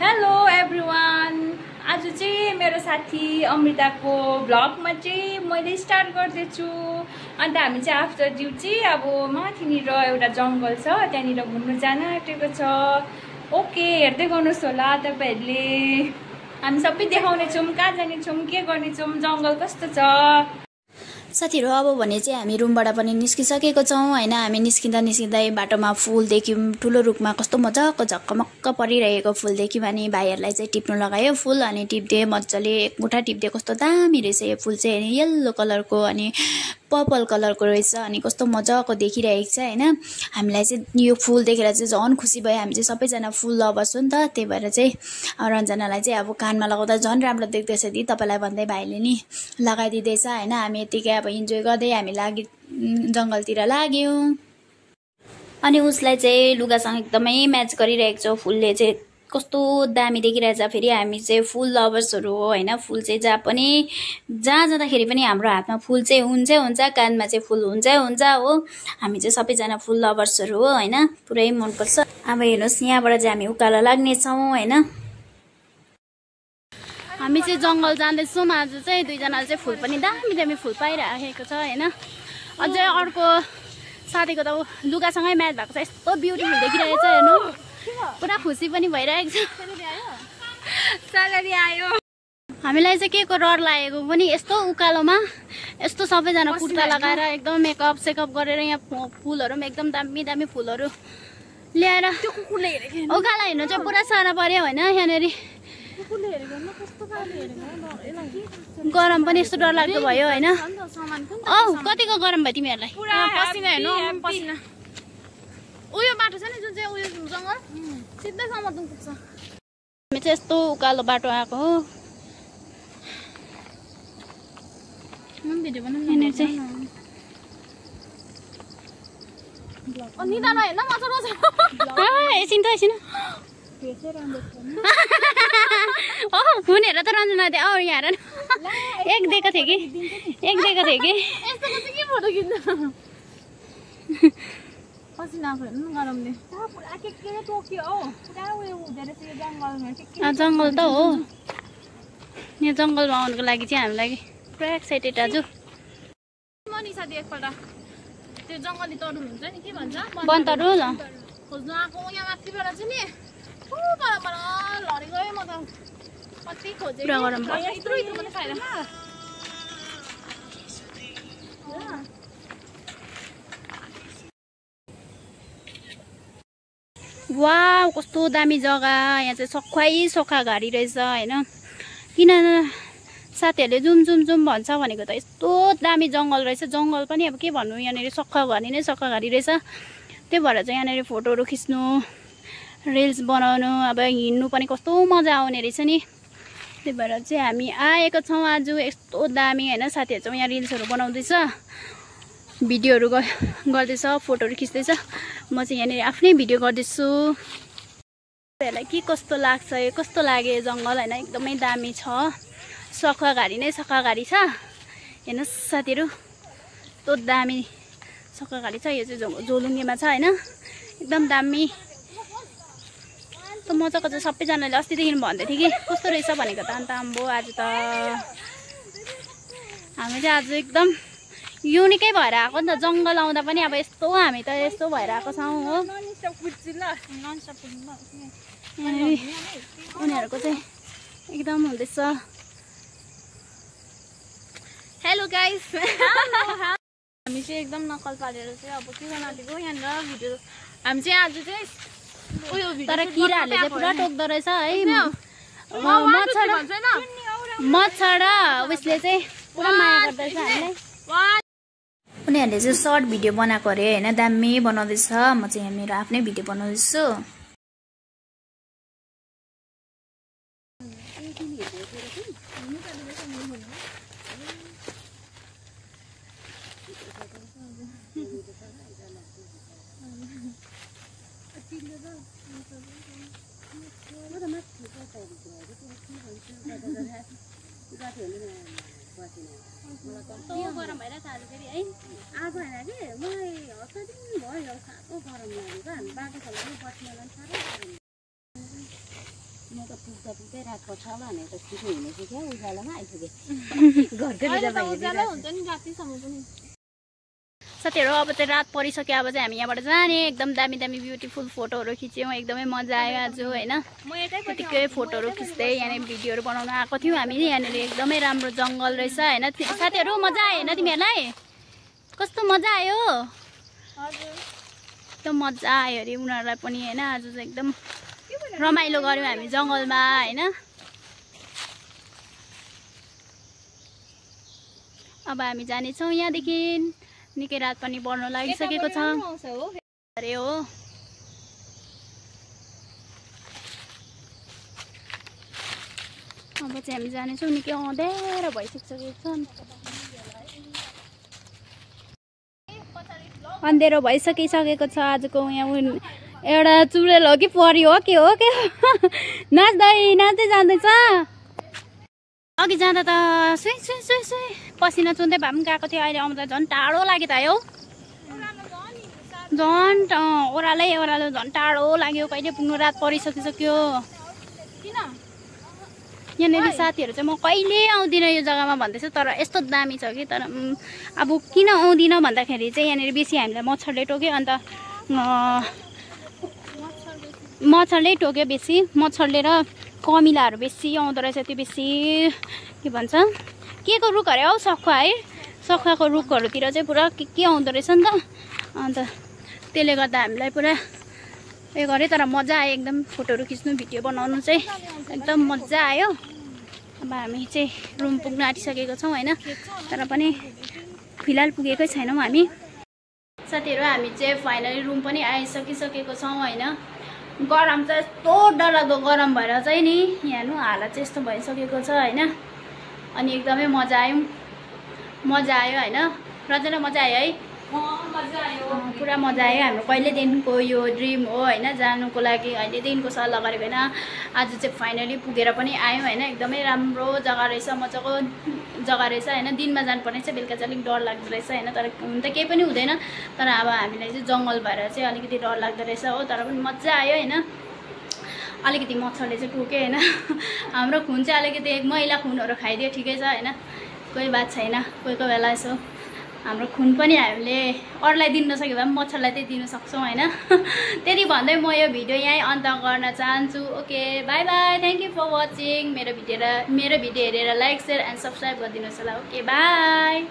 Hello everyone, आज चाहिँ मेरो साथी अमृताको भ्लगमा चाहिँ मैले स्टार्ट गर्दैछु। अन्त हामी चाहिँ आफ्टर ड्युटी अब माथिनिर एउटा जङ्गल छ त्यहाँनिर घुम्न जान आँटेको छ। ओके, हेर्दै गर्नुहोस् होला तपाईहरुले। हामी सबै देखाउने छौँ कहाँ जाने छौँ, के गर्ने छौँ, जङ्गल कस्तो छ। साथीहरु अब भने चाहिँ हामी रुमबाट पनि निस्किसकेको छौं हैन। हामी निस्किँदै बाटोमा फूल देख्यौं, ठुलो रुखमा कस्तो मजाको झक्कमक्क परिरहेको फूल देख्यौं। अनि भाइहरुलाई चाहिँ टिप्नु लगायो फूल, अनि टिप्दे मज्जाले एक मुठा टिप्दे। कस्तो दामी रहेछ यो फूल चाहिँ, येल्लो कलरको अनि पर्पल कलरको रहेछ, अनि कस्तो मजाको देखिरहेको छ हैन। हामीलाई चाहिँ यो फूल देखेर चाहिँ झन् खुसी भयो। हामी चाहिँ सबैजना फूल लभर्स हो नि त, त्यही भएर चाहिँ रञ्जनालाई चाहिँ अब कानमा लगाउँदा झन् राम्रो देख्दैछ दि, तपाईलाई भन्दै भाइले नि लगाइदिँदैछ हैन। हामी यतिकै अब इन्जोय गर्दै हामी जंगलतिर लाग्यौं। अनि उसलाई चाहिँ लुगासँग एकदमै म्याच गरिरहेको छ फूलले चाहिँ, कस्तो दामी देखिरहेछ। फेरि हामी चाहिँ फूल लभर्सहरु हो हैन। फूल चाहिँ जहाँ जाँदाखेरि पनि हाम्रो हातमा फूल चाहिँ हुन्छै हुन्छ, कानमा चाहिँ फूल हुन्छै हुन्छ हो। हामी चाहिँ सबैजना फूल लभर्सहरु हो हैन, पुरै मन पर्छ। अब हेर्नुस् यहाँबाट चाहिँ हामी उकालो लाग्ने छौं हैन। हामी चाहिँ जंगल जाँदैछौँ। आज चाहिँ दुईजनाले चाहिँ फूल पनि दामी दामी फूल पाइराखेको छ हैन। अझै अर्को साथीको त लुगासँगै म्याच भएको छ, यस्तो ब्युटिफुल देखिरहेछ हेर्नु। पुरा खुसी पनि भइरहेको छ। स्यालेरी आयो। हामीलाई चाहिँ के को डर लागेको पनि, यस्तो उकालोमा यस्तो सबैजना कुर्ता लगाएर एकदम मेकअप सेकअप गरेर यहाँ फूलहरु पनि एकदम दामी दामी फूलहरु ल्याएर उकालो हेर्नु चाहिँ पुरा साह्रो पर्यो हैन। यहाँनेरि गरम पनि यस्तो डर लाग्दो भयो हैन। औ कतिको गरम भयो तिमीहरुलाई? पसिना हेर्नु, पसिना। उयो बाटो छ नि जुन चाहिँ उयो जङ्गल सिधै समुद्र पुग्छ। हामी चाहिँ यस्तो उकालो बाटो आएको हो। भिडियो बनाउनु चाहिँ निदान हेर्न मजा आउँछ। एकछिन त एकछिन हुन हेर त रञ्जना दे। औ यहाँ हेर एक दिएको थिएँ कि यस्तो चाहिँ के फोटो खिच्नु। पसिना आएको हेर्नु गरमले पुरा के टोक्यो औ। पुरा उयो हुँदै रहेछ यो जङ्गलमा। जङ्गल त हो। यहाँ जङ्गलमा आउनुको लागि चाहिँ हामीलाई पुरा एक्साइटेड आज। मनिषा दे एकपल्ट त्यो जङ्गली तरुल हुन्छ नि, के भन्छ बनतरुल खोज्नु आएको यहाँ माथिबाट चाहिँ नि परपर लडी गयो। म त कति खोजेँ पुरा गरम भयो। यत्रो यत्रो पनि खाएर। वाउ कस्तो दामी जग्गा। यहाँ चाहिँ सखा घारी रहेछ हैन। किन साथीहरुले जुम भन्छ भनेको त यस्तो दामी जङ्गल रहेछ। जङ्गल पनि अब के भन्नु, यहाँनेरि सखा घारी नै सखा घारी रहेछ। त्यही भएर चाहिँ यहाँनेरि फोटोहरु खिच्नु, रिल्स बनाउनु, अब हिँड्नु पनि कस्तो मजा आउने रहेछ नि। त्यही भएर चाहिँ हामी आएको छौं आज। यस्तो दामी हैन। साथीहरु चाहिँ यहाँ रिल्सहरु बनाउँदैछ, भिडियोहरु गर्दैछ, फोटोहरु खिच्दैछ। म चाहिँ यहाँनेरि आफ्नै भिडियो गर्दैछु। तपाईहरुलाई के कस्तो लाग्छ, कस्तो लाग्यो जङ्गल हैन। एकदमै दामी छ, सखा घारी नै सखा घारी छ। हेर्नुस् साथीहरु कस्तो दामी सखा घारी छ। यो चाहिँ झोलुङ्गेमा छ हैन, एकदम दामी। त मजाको चाहिँ सबैजनाले अस्तिदेखि भन्दै थियो कि कस्तो रहेछ भनेको त। अन्त आम्बो आज त हामी चाहिँ आज एकदम युनिकै भएर आएको नि त। जङ्गल आउँदा पनि अब यस्तो हामी त यस्तो भएर आएको छौँ हो। उनीहरूको चाहिँ एकदम हुँदैछ। Hello guys. हामी चाहिँ एकदम नक्कल पारेर चाहिँ अब के गर्न आँटेको यहाँनिर भिडियो। हामी चाहिँ आज चाहिँ उयो तर किराहरूले चाहिँ पुरा टोक्दो रहेछ है। मच्छर उसले चाहिँ पुरा माया गर्दैछ हामीलाई। उनीहरूले चाहिँ सर्ट भिडियो बनाएको अरे हैन, दामी बनाउँदैछ। म चाहिँ यहाँ मेरो आफ्नै भिडियो बनाउँदैछु। गरम भइरहेछ आज फेरि है। आज होइन कि मलाई हप्ता दिन भयो साह्रो गरम लाग्यो। हामी बाटो खोलामा बस्नेलाई साह्रो गरम। म म त पुग्दै रात पर्छ होला भने त छिटो हिँडेको क्या उज्यालोमा आइपुगे घरको उज्यालो हुन्छ नि रातिसम्म पनि। साथीहरू अब चाहिँ रात परिसक्यो, अब चाहिँ हामी यहाँबाट जाने। एकदम दामी दामी ब्युटिफुल फोटोहरू खिच्यौँ, एकदमै मजा आयो आज होइन। त्यतिकै फोटोहरू खिच्दै यहाँनिर भिडियोहरू बनाउन आएको थियौँ हामी। यहाँनिर एकदमै राम्रो जङ्गल रहेछ होइन। साथीहरू मजा आयो होइन तिमीहरूलाई? कस्तो मजा आयो? एकदम मजा आयो अरे उनीहरूलाई पनि होइन। आज चाहिँ एकदम रमाइलो गऱ्यौँ हामी जङ्गलमा होइन। अब हामी जानेछौँ यहाँदेखि। निकै रात पनि बढ्न लागिसकेको छ अरे हो। अब चाहिँ हामी जानेछौँ, निकै अँध्यारो भइसकेको छ। अँध्यारो भइसकिसकेको छ आजको। यहाँ एउटा चुडेल हो कि परी हो के हो के नाच्दै जाँदैछ। अघि जाँदा त सुई सुई सुई सुई पसिना चुन्दै भए पनि गएको थियो, अहिले आउँदा झन् टाढो लाग्यो त यो। झन् ओह्रालो झन् टाढो लाग्यो। कहिले पुग्नु? रात परिसकिसक्यो। यहाँनिर साथीहरू चाहिँ म कहिले आउँदिनँ यो जग्गामा भन्दैछ, तर यस्तो दामी छ कि। तर अब किन आउँदिनँ भन्दाखेरि चाहिँ यहाँनिर बेसी हामीलाई मच्छरले टोक्यो। अन्त मच्छरले टोक्यो बेसी, मच्छरले र कमिलाहरू बेसी आउँदो रहेछ। त्यो बेसी के भन्छ के को रुख अरे हौ सखुवा है। सखुवाको रुखहरूतिर चाहिँ पुरा के आउँदो रहेछ नि त। अन्त त्यसले गर्दा हामीलाई पुरा उयो गरेँ। तर मजा आयो एकदम फोटोहरू खिच्नु भिडियो बनाउनु चाहिँ एकदम मजा आयो। अब हामी चाहिँ रुम पुग्न आँटिसकेको छौँ होइन। तर पनि फिलहाल पुगेकै छैनौँ हामी। साथीहरू हामी चाहिँ फाइनली रुम पनि आइसकिसकेको छौँ होइन। गरम चाहिँ यस्तो डरलाग्दो गरम भएर चाहिँ नि यहाँ हालत चाहिँ यस्तो भइसकेको छ होइन। अनि एकदमै मजा आयो होइन। रजना मजा आयो है? पुरा मजा आयो। हाम्रो कहिलेदेखिको यो ड्रिम हो होइन, जानुको लागि अहिलेदेखिको सल्लाह गरेको होइन। आज चाहिँ फाइनली पुगेर पनि आयौँ होइन। एकदमै राम्रो जग्गा रहेछ, मजाको जग्गा रहेछ होइन। दिनमा जानुपर्ने चाहिँ बेलुका चाहिँ अलिक डर लाग्दो रहेछ होइन। तर हुन त केही पनि हुँदैन, तर अब हामीलाई चाहिँ जङ्गल भएर चाहिँ अलिकति डर लाग्दो रहेछ हो। तर पनि मजा आयो होइन। अलिकति मच्छरले चाहिँ टोक्यो होइन। हाम्रो खुन चाहिँ अलिकति मैला खुनहरू खाइदियो, ठिकै छ होइन। कोही बात छैन। कोही बेला यसो हाम्रो खुन पनि हामीले अरूलाई दिन नसक्यो भए पनि मच्छरलाई चाहिँ दिन सक्छौँ होइन। त्यति भन्दै म यो भिडियो यहीँ अन्त गर्न चाहन्छु। Okay bye bye, thank you for watching. मेरो भिडियो हेरेर लाइक सेयर एन्ड सब्सक्राइब गरिदिनुहोस् होला। Okay by.